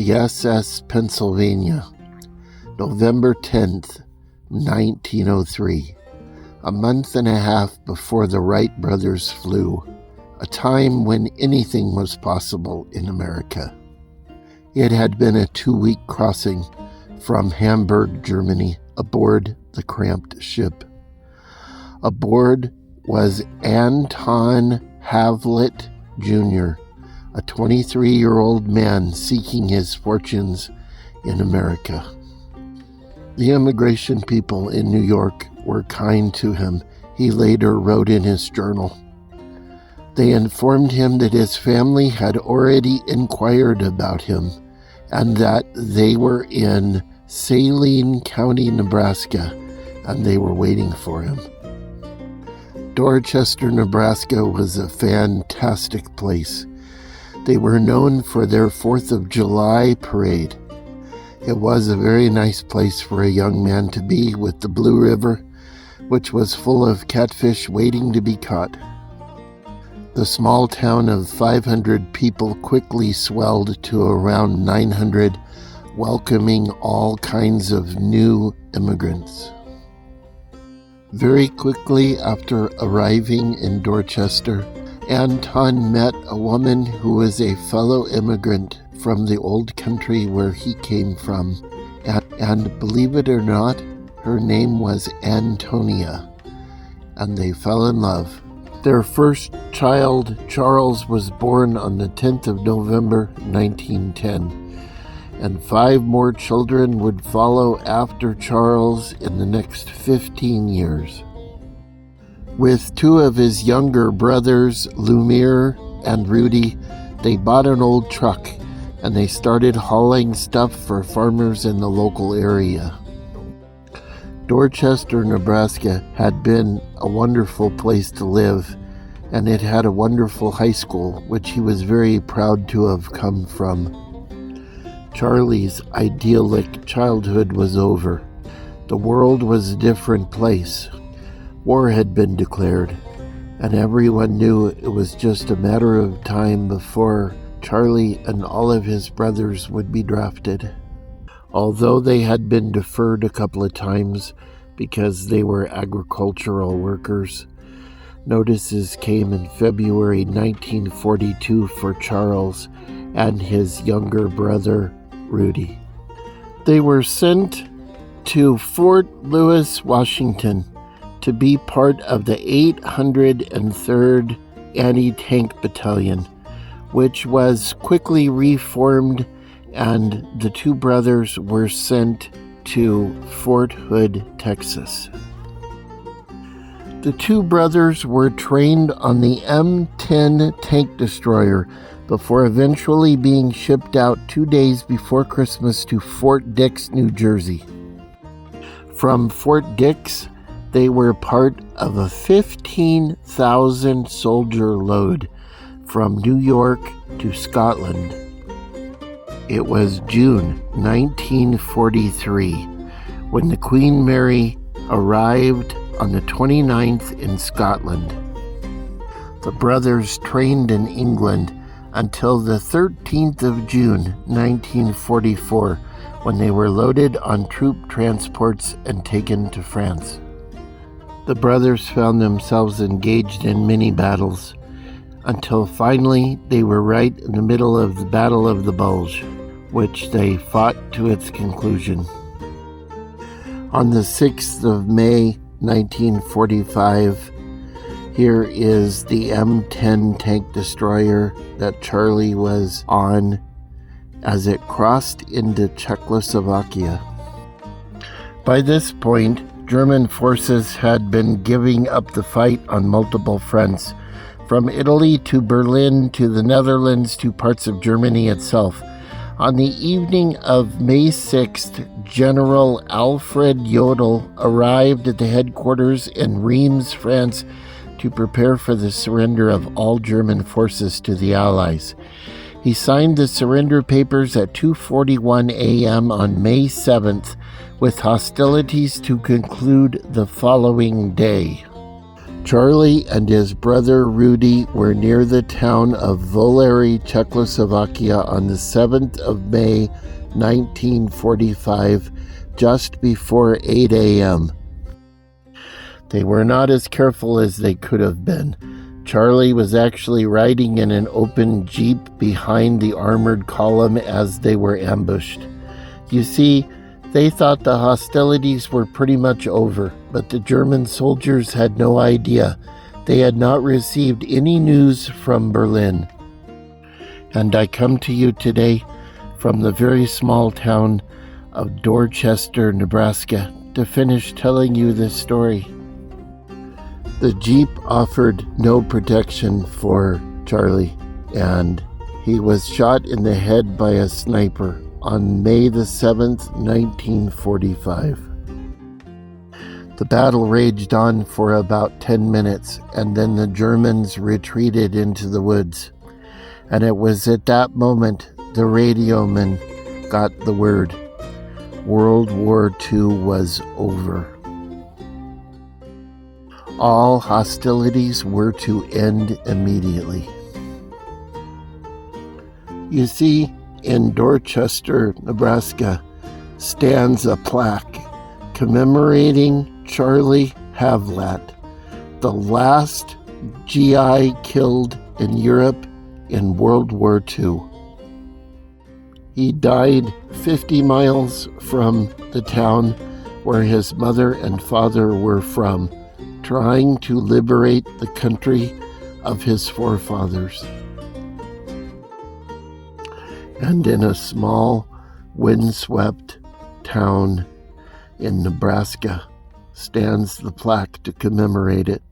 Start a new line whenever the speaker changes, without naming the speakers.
the SS Pennsylvania, November 10th, 1903, a month and a half before the Wright brothers flew, a time when anything was possible in America. It had been a 2-week crossing from Hamburg, Germany, aboard the cramped ship. Aboard was Anton Havlet Jr., a 23-year-old man seeking his fortunes in America. The immigration people in New York were kind to him, he later wrote in his journal. They informed him that his family had already inquired about him and that they were in Saline County, Nebraska, and they were waiting for him. Dorchester, Nebraska was a fantastic place. They were known for their 4th of July parade. It was a very nice place for a young man to be, with the Blue River, which was full of catfish waiting to be caught. The small town of 500 people quickly swelled to around 900, welcoming all kinds of new immigrants. Very quickly after arriving in Dorchester, Anton met a woman who was a fellow immigrant from the old country where he came from, and believe it or not, her name was Antonia, and they fell in love. Their first child, Charles, was born on the 10th of November, 1910, and 5 more children would follow after Charles in the next 15 years. With 2 of his younger brothers, Lumiere and Rudy, they bought an old truck and they started hauling stuff for farmers in the local area. Dorchester, Nebraska had been a wonderful place to live, and it had a wonderful high school, which he was very proud to have come from. Charlie's idyllic childhood was over. The world was a different place. War had been declared, and everyone knew it was just a matter of time before Charlie and all of his brothers would be drafted. Although they had been deferred a couple of times because they were agricultural workers, notices came in February 1942 for Charles and his younger brother, Rudy. They were sent to Fort Lewis, Washington, to be part of the 803rd Anti-Tank Battalion, which was quickly reformed, and the 2 brothers were sent to Fort Hood, Texas. The 2 brothers were trained on the M10 tank destroyer before eventually being shipped out 2 days before Christmas to Fort Dix, New Jersey. From Fort Dix, they were part of a 15,000 soldier load from New York to Scotland. It was June 1943 when the Queen Mary arrived on the 29th in Scotland. The brothers trained in England until the 13th of June 1944, when they were loaded on troop transports and taken to France. The brothers found themselves engaged in many battles, until finally they were right in the middle of the Battle of the Bulge, which they fought to its conclusion. On the 6th of May, 1945, here is the M10 tank destroyer that Charlie was on as it crossed into Czechoslovakia. By this point, German forces had been giving up the fight on multiple fronts, from Italy to Berlin to the Netherlands to parts of Germany itself. On the evening of May 6th, General Alfred Jodl arrived at the headquarters in Reims, France, to prepare for the surrender of all German forces to the Allies. He signed the surrender papers at 2:41 a.m. on May 7th, with hostilities to conclude the following day. Charlie and his brother Rudy were near the town of Volary, Czechoslovakia on the 7th of May, 1945, just before 8 a.m. They were not as careful as they could have been. Charlie was actually riding in an open jeep behind the armored column as they were ambushed. You see, they thought the hostilities were pretty much over, but the German soldiers had no idea. They had not received any news from Berlin. And I come to you today from the very small town of Dorchester, Nebraska, to finish telling you this story. The Jeep offered no protection for Charlie, and he was shot in the head by a sniper on May the 7th, 1945. The battle raged on for about 10 minutes, and then the Germans retreated into the woods. And it was at that moment the radioman got the word. World War II was over. All hostilities were to end immediately. You see, in Dorchester, Nebraska, stands a plaque commemorating Charlie Havlat, the last GI killed in Europe in World War II. He died 50 miles from the town where his mother and father were from, trying to liberate the country of his forefathers. And in a small, windswept town in Nebraska stands the plaque to commemorate it.